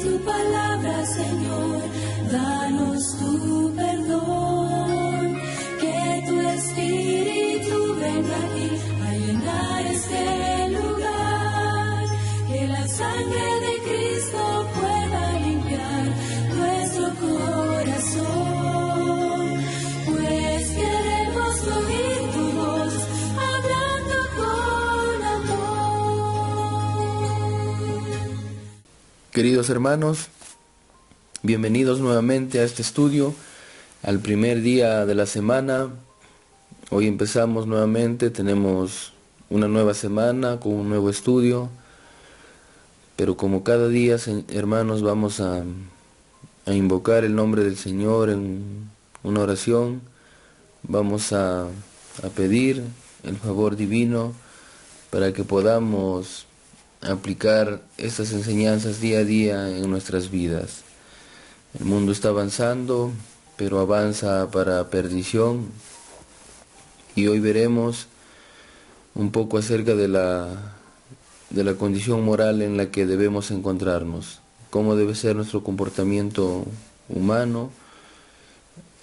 tu palabra, Señor, danos tu perdón, que tu Espíritu venga aquí a llenar este lugar, que la sangre de Cristo pueda limpiar nuestro corazón, pues queremos oír tu voz hablando con amor. Queridos hermanos, bienvenidos nuevamente a este estudio, al primer día de la semana. Hoy empezamos nuevamente, tenemos una nueva semana con un nuevo estudio, pero como cada día, hermanos, vamos a invocar el nombre del Señor en una oración. Vamos a pedir el favor divino para que podamos aplicar estas enseñanzas día a día en nuestras vidas. El mundo está avanzando, pero avanza para perdición, y hoy veremos un poco acerca de la condición moral en la que debemos encontrarnos, cómo debe ser nuestro comportamiento humano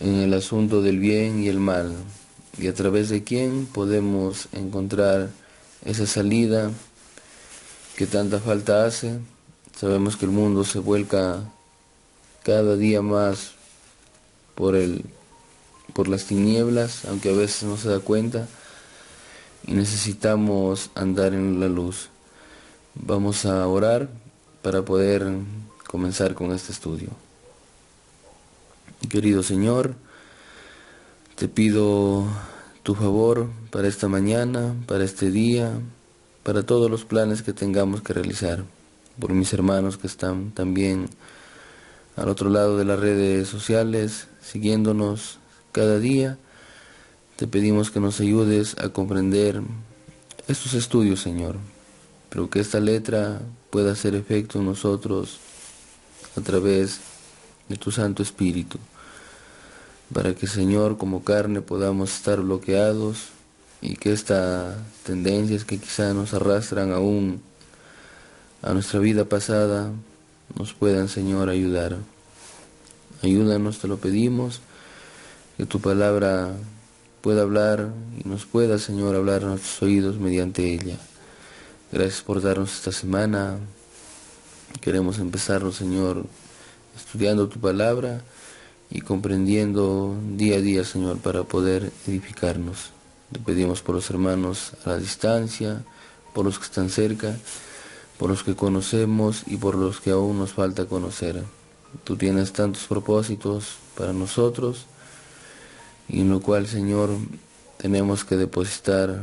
en el asunto del bien y el mal, y a través de quién podemos encontrar esa salida que tanta falta hace. Sabemos que el mundo se vuelca cada día más por las tinieblas, aunque a veces no se da cuenta, y necesitamos andar en la luz. Vamos a orar para poder comenzar con este estudio. Querido Señor, te pido tu favor para esta mañana, para este día, para todos los planes que tengamos que realizar, por mis hermanos que están también al otro lado de las redes sociales, siguiéndonos cada día. Te pedimos que nos ayudes a comprender estos estudios, Señor, pero que esta letra pueda hacer efecto en nosotros a través de tu Santo Espíritu, para que, Señor, como carne podamos estar bloqueados, y que estas tendencias que quizá nos arrastran aún a nuestra vida pasada nos puedan, Señor, ayudar. Ayúdanos, te lo pedimos, que tu palabra pueda hablar y nos pueda, Señor, hablar a nuestros oídos mediante ella. Gracias por darnos esta semana. Queremos empezarlo, Señor, estudiando tu palabra y comprendiendo día a día, Señor, para poder edificarnos. Te pedimos por los hermanos a la distancia, por los que están cerca, por los que conocemos y por los que aún nos falta conocer. Tú tienes tantos propósitos para nosotros, y en lo cual, Señor, tenemos que depositar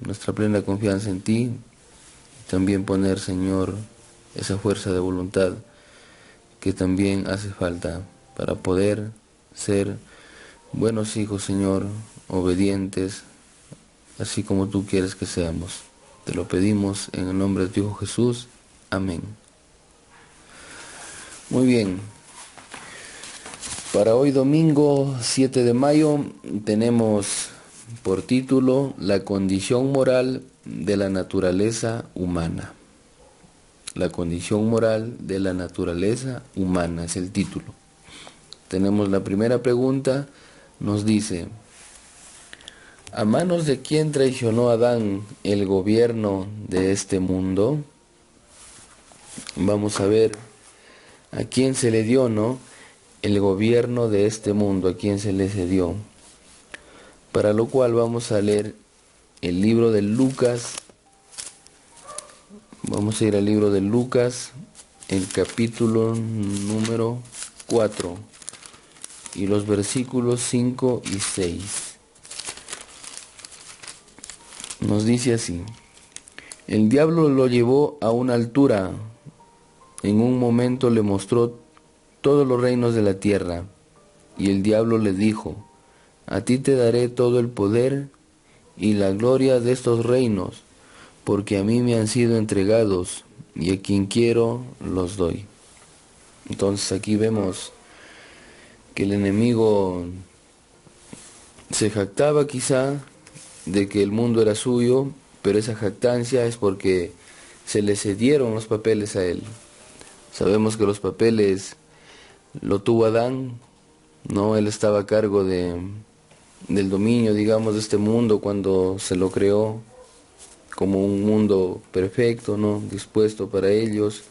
nuestra plena confianza en ti, y también poner, Señor, esa fuerza de voluntad que también hace falta para poder ser buenos hijos, Señor, obedientes, así como tú quieres que seamos. Te lo pedimos en el nombre de tu Hijo Jesús. Amén. Muy bien. Para hoy domingo 7 de mayo tenemos por título La condición moral de la naturaleza humana. La condición moral de la naturaleza humana es el título. Tenemos la primera pregunta, nos dice: ¿a manos de quién traicionó Adán el gobierno de este mundo? Vamos a ver a quién se le dio, ¿no?, el gobierno de este mundo, a quién se le cedió. Para lo cual vamos a leer el libro de Lucas. Vamos a ir al libro de Lucas, el capítulo número 4, y los versículos 5 y 6. Nos dice así: el diablo lo llevó a una altura, en un momento le mostró todos los reinos de la tierra, y el diablo le dijo: a ti te daré todo el poder y la gloria de estos reinos, porque a mí me han sido entregados, y a quien quiero los doy. Entonces aquí vemos que el enemigo se jactaba quizá de que el mundo era suyo, pero esa jactancia es porque se le cedieron los papeles a él. Sabemos que los papeles lo tuvo Adán, ¿no? Él estaba a cargo del dominio, digamos, de este mundo cuando se lo creó como un mundo perfecto, ¿no? Dispuesto para ellos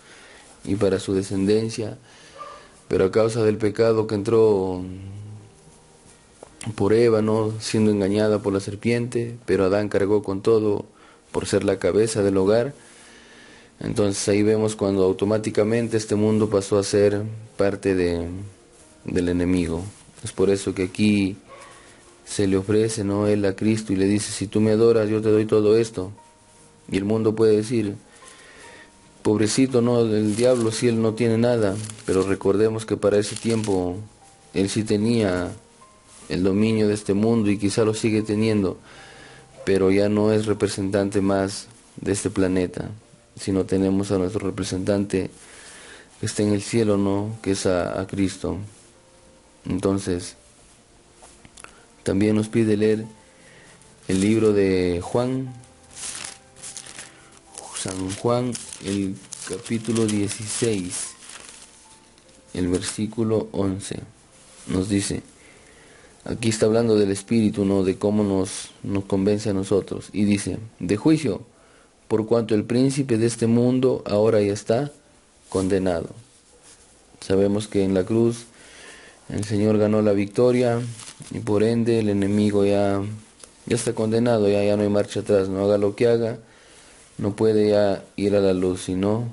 y para su descendencia. Pero a causa del pecado que entró por Eva, ¿no? Siendo engañada por la serpiente, pero Adán cargó con todo por ser la cabeza del hogar. Entonces ahí vemos cuando automáticamente este mundo pasó a ser parte del enemigo. Es por eso que aquí se le ofrece, ¿no? Él a Cristo y le dice, si tú me adoras, yo te doy todo esto. Y el mundo puede decir, pobrecito, ¿no? El diablo, si él no tiene nada. Pero recordemos que para ese tiempo él sí tenía el dominio de este mundo y quizá lo sigue teniendo, pero ya no es representante más de este planeta, sino tenemos a nuestro representante que está en el cielo, ¿no? Que es a Cristo. Entonces, también nos pide leer el libro de Juan, San Juan, el capítulo 16, el versículo 11, nos dice, aquí está hablando del Espíritu, ¿no? De cómo nos convence a nosotros. Y dice, de juicio, por cuanto el príncipe de este mundo ahora ya está condenado. Sabemos que en la cruz el Señor ganó la victoria y por ende el enemigo ya está condenado, ya no hay marcha atrás. No haga lo que haga, no puede ya ir a la luz, sino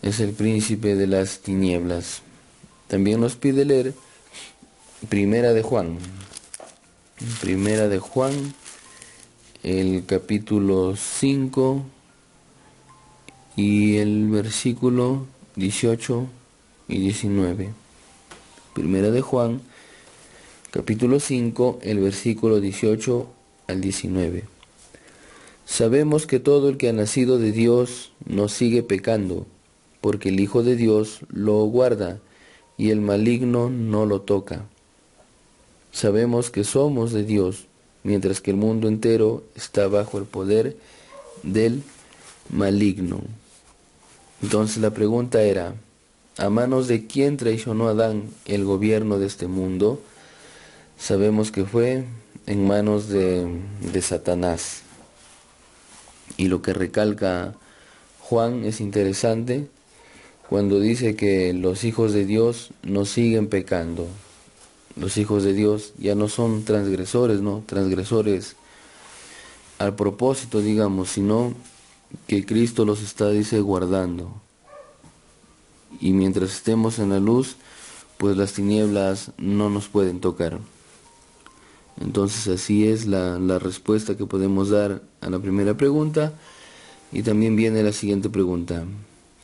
es el príncipe de las tinieblas. También nos pide leer Primera de Juan, el capítulo 5 y el versículo 18 y 19. Primera de Juan, capítulo 5, el versículo 18 al 19. Sabemos que todo el que ha nacido de Dios no sigue pecando, porque el Hijo de Dios lo guarda y el maligno no lo toca. Sabemos que somos de Dios, mientras que el mundo entero está bajo el poder del maligno. Entonces la pregunta era, ¿a manos de quién traicionó Adán el gobierno de este mundo? Sabemos que fue en manos de Satanás. Y lo que recalca Juan es interesante cuando dice que los hijos de Dios no siguen pecando. Los hijos de Dios ya no son transgresores, ¿no? Transgresores al propósito, digamos, sino que Cristo los está, dice, guardando. Y mientras estemos en la luz, pues las tinieblas no nos pueden tocar. Entonces así es la respuesta que podemos dar a la primera pregunta. Y también viene la siguiente pregunta.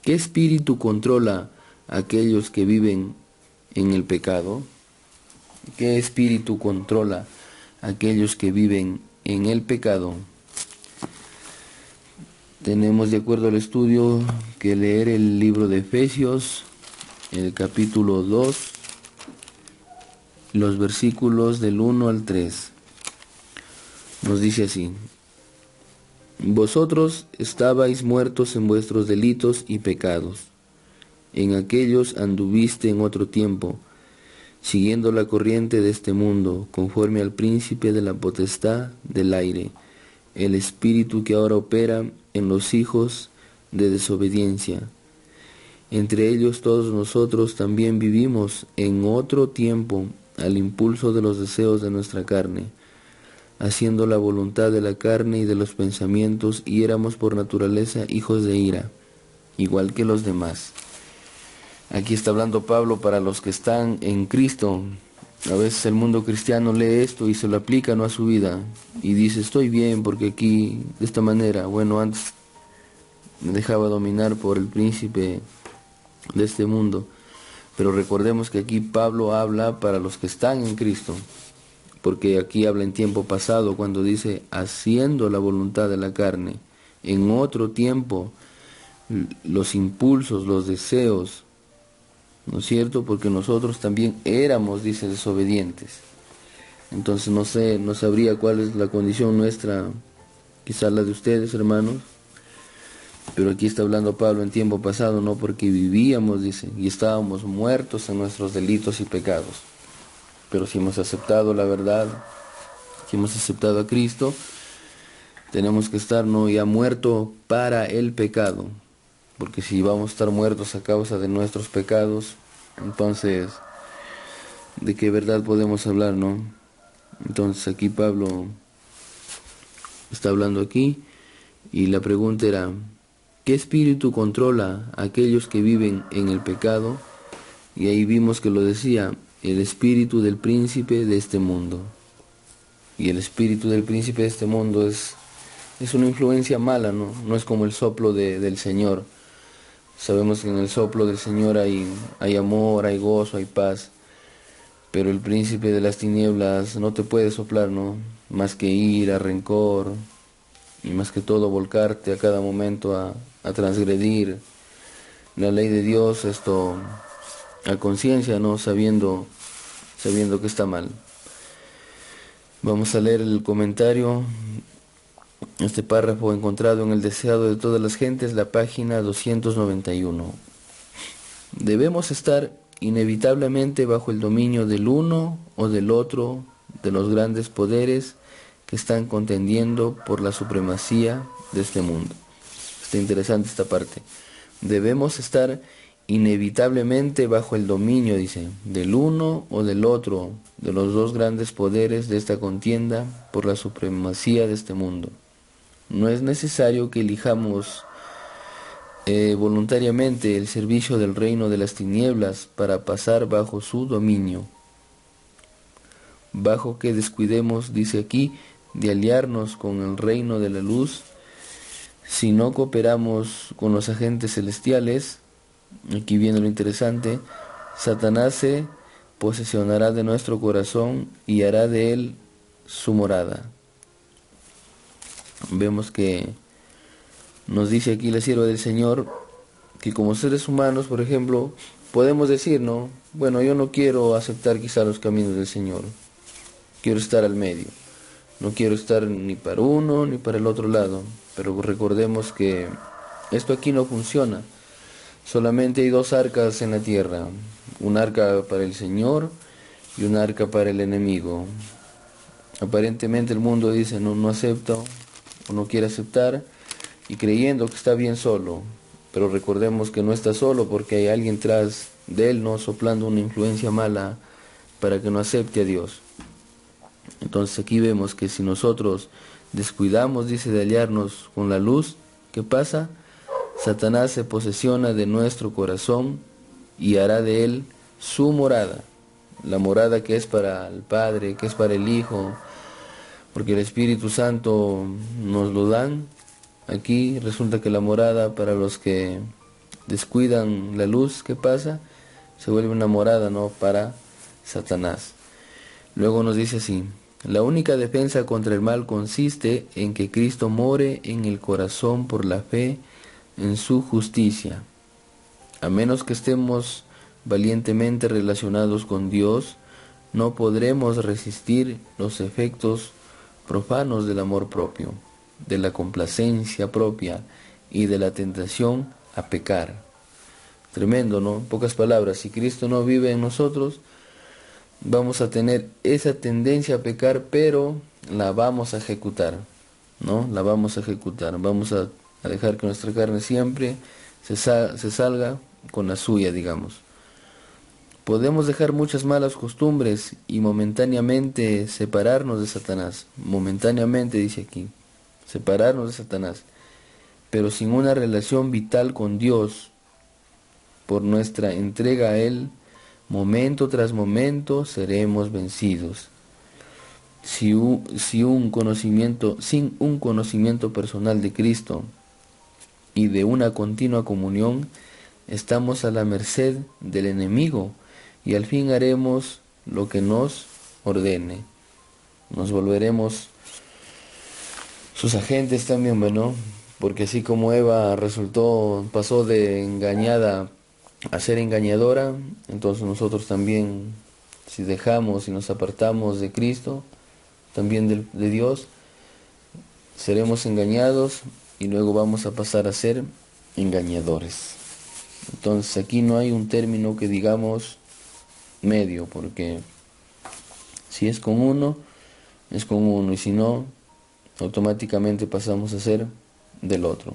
¿Qué espíritu controla a aquellos que viven en el pecado? ¿Qué espíritu controla a aquellos que viven en el pecado? Tenemos, de acuerdo al estudio, que leer el libro de Efesios, el capítulo 2, los versículos del 1 al 3. Nos dice así: Vosotros estabais muertos en vuestros delitos y pecados. En aquellos anduviste en otro tiempo, siguiendo la corriente de este mundo, conforme al príncipe de la potestad del aire, el espíritu que ahora opera en los hijos de desobediencia. Entre ellos todos nosotros también vivimos en otro tiempo al impulso de los deseos de nuestra carne, haciendo la voluntad de la carne y de los pensamientos, y éramos por naturaleza hijos de ira, igual que los demás. Aquí está hablando Pablo para los que están en Cristo. A veces el mundo cristiano lee esto y se lo aplica, ¿no?, a su vida, y dice, estoy bien porque aquí, de esta manera, bueno, antes me dejaba dominar por el príncipe de este mundo. Pero recordemos que aquí Pablo habla para los que están en Cristo, porque aquí habla en tiempo pasado cuando dice haciendo la voluntad de la carne. En otro tiempo, los impulsos, los deseos, ¿no es cierto? Porque nosotros también éramos, dice, desobedientes. Entonces no sabría cuál es la condición nuestra, quizás la de ustedes, hermanos, Pero aquí está hablando Pablo en tiempo pasado, no porque vivíamos, dice, y estábamos muertos en nuestros delitos y pecados. Pero si hemos aceptado la verdad, si hemos aceptado a Cristo, tenemos que estar no ya muerto para el pecado. Porque si vamos a estar muertos a causa de nuestros pecados, entonces, ¿de qué verdad podemos hablar, no? Entonces aquí Pablo está hablando aquí, y la pregunta era, ¿qué espíritu controla a aquellos que viven en el pecado? Y ahí vimos que lo decía, el espíritu del príncipe de este mundo. Y el espíritu del príncipe de este mundo es una influencia mala, ¿no? No es como el soplo del Señor. Sabemos que en el soplo del Señor hay amor, hay gozo, hay paz. Pero el príncipe de las tinieblas no te puede soplar, ¿no? Más que ira, rencor, y más que todo volcarte a cada momento a transgredir la ley de Dios, esto a conciencia, ¿no? Sabiendo que está mal. Vamos a leer el comentario. Este párrafo encontrado en El deseado de todas las gentes, la página 291. Debemos estar inevitablemente bajo el dominio del uno o del otro de los grandes poderes que están contendiendo por la supremacía de este mundo. Está interesante esta parte. Debemos estar inevitablemente bajo el dominio, dice, del uno o del otro de los dos grandes poderes de esta contienda por la supremacía de este mundo. No es necesario que elijamos voluntariamente el servicio del reino de las tinieblas para pasar bajo su dominio. Bajo que descuidemos, dice aquí, de aliarnos con el reino de la luz, si no cooperamos con los agentes celestiales. Aquí viene lo interesante, Satanás se posesionará de nuestro corazón y hará de él su morada. Vemos que nos dice aquí la sierva del Señor que como seres humanos, por ejemplo, podemos decir, ¿no? Bueno, yo no quiero aceptar quizá los caminos del Señor, quiero estar al medio, no quiero estar ni para uno ni para el otro lado, pero recordemos que esto aquí no funciona. Solamente hay dos arcas en la tierra, un arca para el Señor y un arca para el enemigo. Aparentemente el mundo dice, no acepto o no quiere aceptar, y creyendo que está bien solo, pero recordemos que no está solo porque hay alguien tras de él, no soplando una influencia mala para que no acepte a Dios. Entonces aquí vemos que si nosotros descuidamos, dice, de aliarnos con la luz, ¿qué pasa? Satanás se posesiona de nuestro corazón y hará de él su morada, la morada que es para el Padre, que es para el Hijo, porque el Espíritu Santo nos lo dan. Aquí resulta que la morada para los que descuidan la luz, ¿qué pasa? Se vuelve una morada, ¿no?, para Satanás. Luego nos dice así, la única defensa contra el mal consiste en que Cristo more en el corazón por la fe en su justicia. A menos que estemos valientemente relacionados con Dios, no podremos resistir los efectos profanos del amor propio, de la complacencia propia y de la tentación a pecar. Tremendo, ¿no? En pocas palabras, si Cristo no vive en nosotros, vamos a tener esa tendencia a pecar, pero la vamos a ejecutar, ¿no? La vamos a ejecutar, vamos a dejar que nuestra carne siempre se salga con la suya, digamos. Podemos dejar muchas malas costumbres y momentáneamente separarnos de Satanás. Momentáneamente, dice aquí, separarnos de Satanás. Pero sin una relación vital con Dios, por nuestra entrega a Él, momento tras momento seremos vencidos. Sin un conocimiento personal de Cristo y de una continua comunión, estamos a la merced del enemigo y al fin haremos lo que nos ordene. Nos volveremos sus agentes también, bueno, porque así como Eva pasó de engañada a ser engañadora, entonces nosotros también, si dejamos y nos apartamos de Cristo, también de Dios, seremos engañados y luego vamos a pasar a ser engañadores. Entonces aquí no hay un término que digamos medio, porque si es con uno, es con uno, y si no, automáticamente pasamos a ser del otro.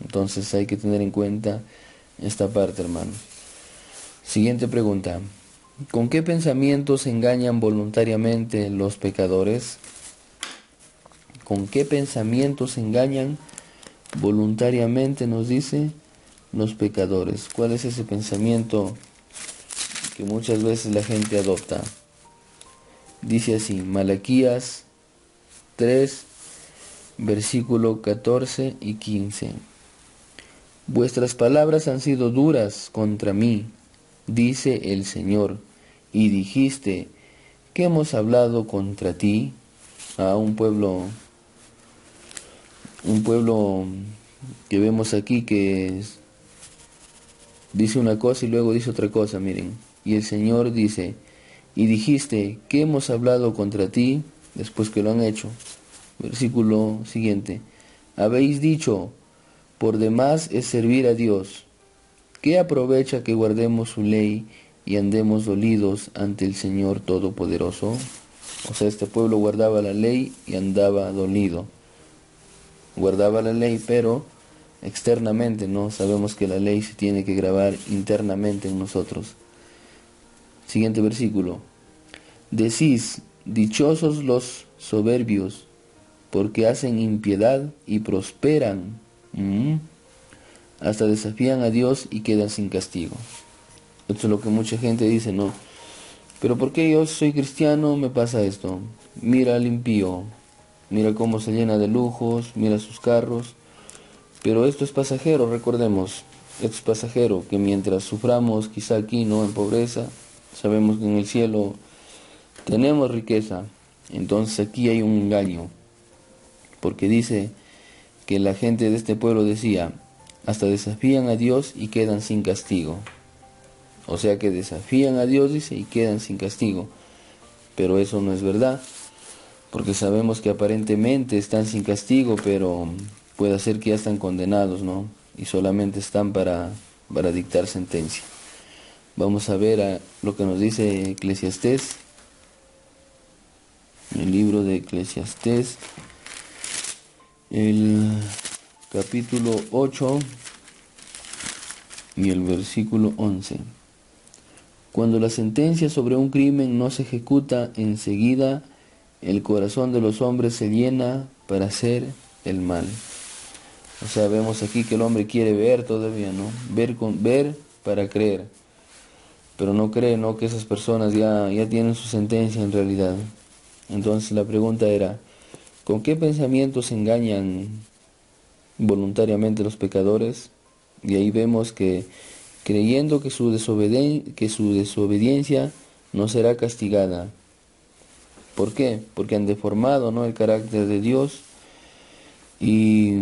Entonces hay que tener en cuenta esta parte, hermanos. Siguiente pregunta. ¿Con qué pensamientos engañan voluntariamente los pecadores? ¿Con qué pensamientos engañan voluntariamente, nos dice, los pecadores? ¿Cuál es ese pensamiento que muchas veces la gente adopta? Dice así, Malaquías 3, versículo 14 y 15. Vuestras palabras han sido duras contra mí, dice el Señor, y dijiste, ¿qué hemos hablado contra ti? A un pueblo que vemos aquí que dice una cosa y luego dice otra cosa, miren. Y el Señor dice, y dijiste, ¿qué hemos hablado contra ti? Después que lo han hecho. Versículo siguiente. Habéis dicho, por demás es servir a Dios. ¿Qué aprovecha que guardemos su ley y andemos dolidos ante el Señor Todopoderoso? O sea, este pueblo guardaba la ley y andaba dolido. Guardaba la ley, pero externamente, ¿no? Sabemos que la ley se tiene que grabar internamente en nosotros. Siguiente versículo. Decís, dichosos los soberbios, porque hacen impiedad y prosperan. Hasta desafían a Dios y quedan sin castigo. Esto es lo que mucha gente dice, ¿no? Pero ¿por qué yo soy cristiano me pasa esto? Mira al impío, mira cómo se llena de lujos, mira sus carros. Pero esto es pasajero, recordemos. Esto es pasajero, que mientras suframos quizá aquí, ¿no? En pobreza, sabemos que en el cielo tenemos riqueza. Entonces aquí hay un engaño. Porque dice que la gente de este pueblo decía, hasta desafían a Dios y quedan sin castigo. O sea que desafían a Dios, dice, y quedan sin castigo. Pero eso no es verdad, porque sabemos que aparentemente están sin castigo, pero puede ser que ya están condenados, ¿no? Y solamente están para dictar sentencia. Vamos a ver lo que nos dice Eclesiastés, el libro de Eclesiastés, el capítulo 8 y el versículo 11. Cuando la sentencia sobre un crimen no se ejecuta enseguida, el corazón de los hombres se llena para hacer el mal. O sea, vemos aquí que el hombre quiere ver todavía, ¿no? Ver para creer. Pero no cree, ¿no? Que esas personas ya tienen su sentencia en realidad. Entonces la pregunta era, ¿con qué pensamientos engañan voluntariamente los pecadores? Y ahí vemos que creyendo que su desobediencia no será castigada. ¿Por qué? Porque han deformado, ¿no? el carácter de Dios y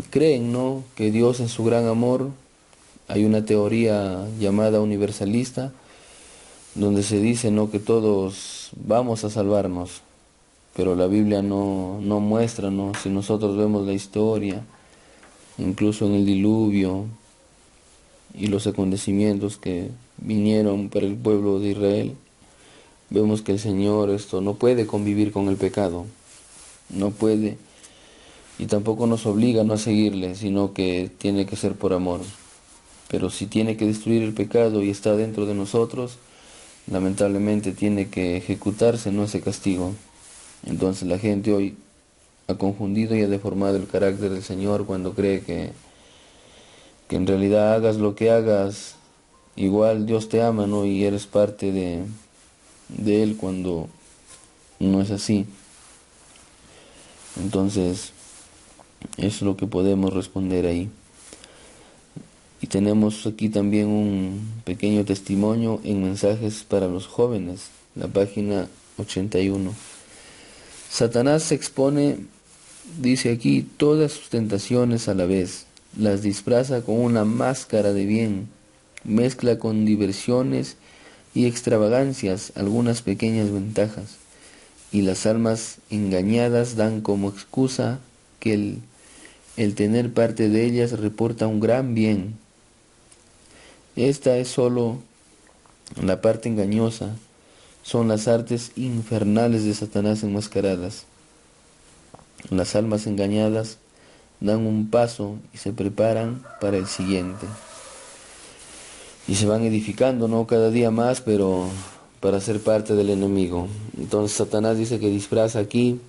creen, ¿no? que Dios en su gran amor, hay una teoría llamada universalista, donde se dice, ¿no? que todos vamos a salvarnos, pero la Biblia no muestra, ¿no? Si nosotros vemos la historia, incluso en el diluvio y los acontecimientos que vinieron para el pueblo de Israel, vemos que el Señor no puede convivir con el pecado, no puede, y tampoco nos obliga no a seguirle, sino que tiene que ser por amor. Pero si tiene que destruir el pecado y está dentro de nosotros, lamentablemente tiene que ejecutarse, ¿no? ese castigo. Entonces la gente hoy ha confundido y ha deformado el carácter del Señor cuando cree que en realidad hagas lo que hagas, igual Dios te ama, ¿no? y eres parte de Él, cuando no es así. Entonces, eso es lo que podemos responder ahí. Y tenemos aquí también un pequeño testimonio en Mensajes para los Jóvenes, la página 81. Satanás se expone, dice aquí, todas sus tentaciones a la vez, las disfraza con una máscara de bien, mezcla con diversiones y extravagancias algunas pequeñas ventajas, y las almas engañadas dan como excusa que el tener parte de ellas reporta un gran bien. Esta es solo la parte engañosa, son las artes infernales de Satanás enmascaradas. Las almas engañadas dan un paso y se preparan para el siguiente. Y se van edificando, ¿no? Cada día más, pero para ser parte del enemigo. Entonces Satanás dice que disfraza aquí,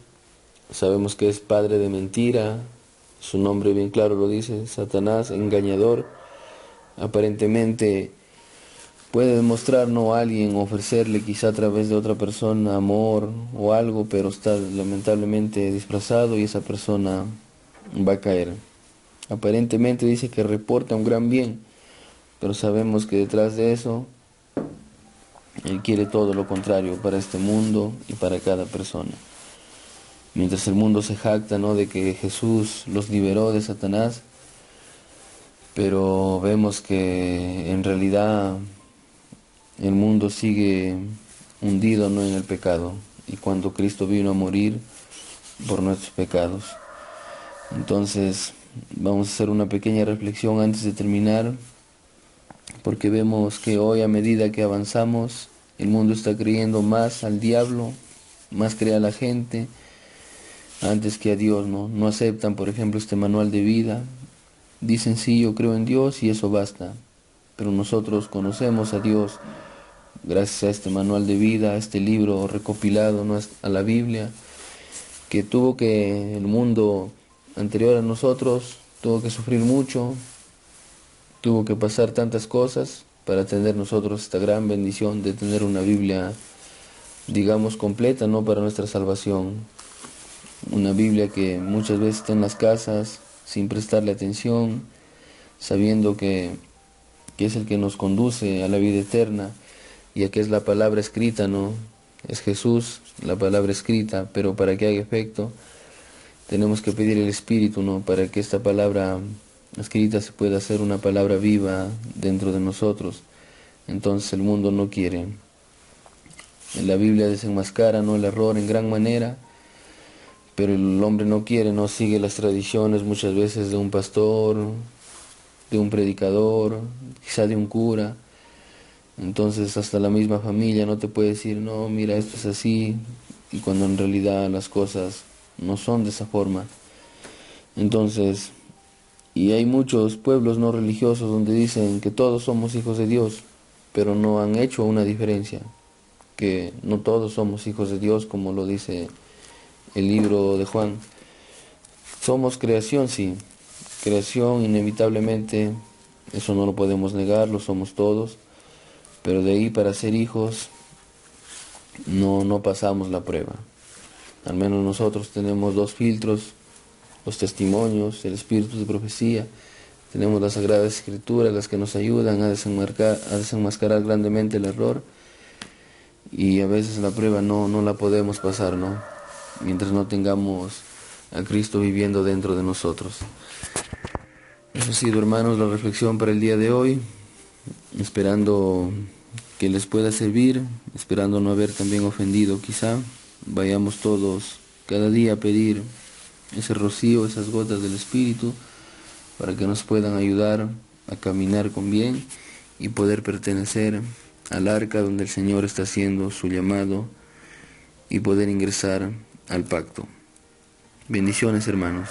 sabemos que es padre de mentira, su nombre bien claro lo dice, Satanás, engañador. Aparentemente puede demostrar, ¿no?, a alguien, ofrecerle quizá a través de otra persona amor o algo, pero está lamentablemente disfrazado y esa persona va a caer. Aparentemente dice que reporta un gran bien, pero sabemos que detrás de eso él quiere todo lo contrario para este mundo y para cada persona. Mientras el mundo se jacta, ¿no?, de que Jesús los liberó de Satanás, pero vemos que en realidad el mundo sigue hundido, ¿no?, en el pecado, y cuando Cristo vino a morir por nuestros pecados. Entonces vamos a hacer una pequeña reflexión antes de terminar, porque vemos que hoy, a medida que avanzamos, el mundo está creyendo más al diablo, más cree a la gente antes que a Dios, ¿no? No aceptan, por ejemplo, este manual de vida. Dicen, sí, yo creo en Dios y eso basta. Pero nosotros conocemos a Dios gracias a este manual de vida, a este libro recopilado, ¿no?, a la Biblia, que tuvo que el mundo anterior a nosotros tuvo que sufrir mucho, tuvo que pasar tantas cosas para tener nosotros esta gran bendición de tener una Biblia, digamos, completa, ¿no?, para nuestra salvación. Una Biblia que muchas veces está en las casas sin prestarle atención, sabiendo que es el que nos conduce a la vida eterna, ya que es la palabra escrita, ¿no? Es Jesús, la palabra escrita, pero para que haga efecto tenemos que pedir el Espíritu, ¿no?, para que esta palabra escrita se pueda hacer una palabra viva dentro de nosotros. Entonces el mundo no quiere. La Biblia desenmascara, ¿no?, el error en gran manera, pero el hombre no quiere, no sigue las tradiciones muchas veces de un pastor, de un predicador, quizá de un cura. Entonces hasta la misma familia no te puede decir, no, mira, esto es así, y cuando en realidad las cosas no son de esa forma. Entonces, y hay muchos pueblos no religiosos donde dicen que todos somos hijos de Dios, pero no han hecho una diferencia, que no todos somos hijos de Dios, como lo dice el libro de Juan. Somos creación, sí, creación inevitablemente, eso no lo podemos negar, lo somos todos, pero de ahí para ser hijos no pasamos la prueba. Al menos nosotros tenemos dos filtros, los testimonios, el espíritu de profecía, tenemos las Sagradas Escrituras, las que nos ayudan a desenmascarar grandemente el error, y a veces la prueba no la podemos pasar, ¿no?, mientras no tengamos a Cristo viviendo dentro de nosotros. Eso ha sido, hermanos, la reflexión para el día de hoy, esperando que les pueda servir, esperando no haber también ofendido quizá. Vayamos todos cada día a pedir ese rocío, esas gotas del Espíritu, para que nos puedan ayudar a caminar con bien y poder pertenecer al arca donde el Señor está haciendo su llamado y poder ingresar al pacto. Bendiciones, hermanos.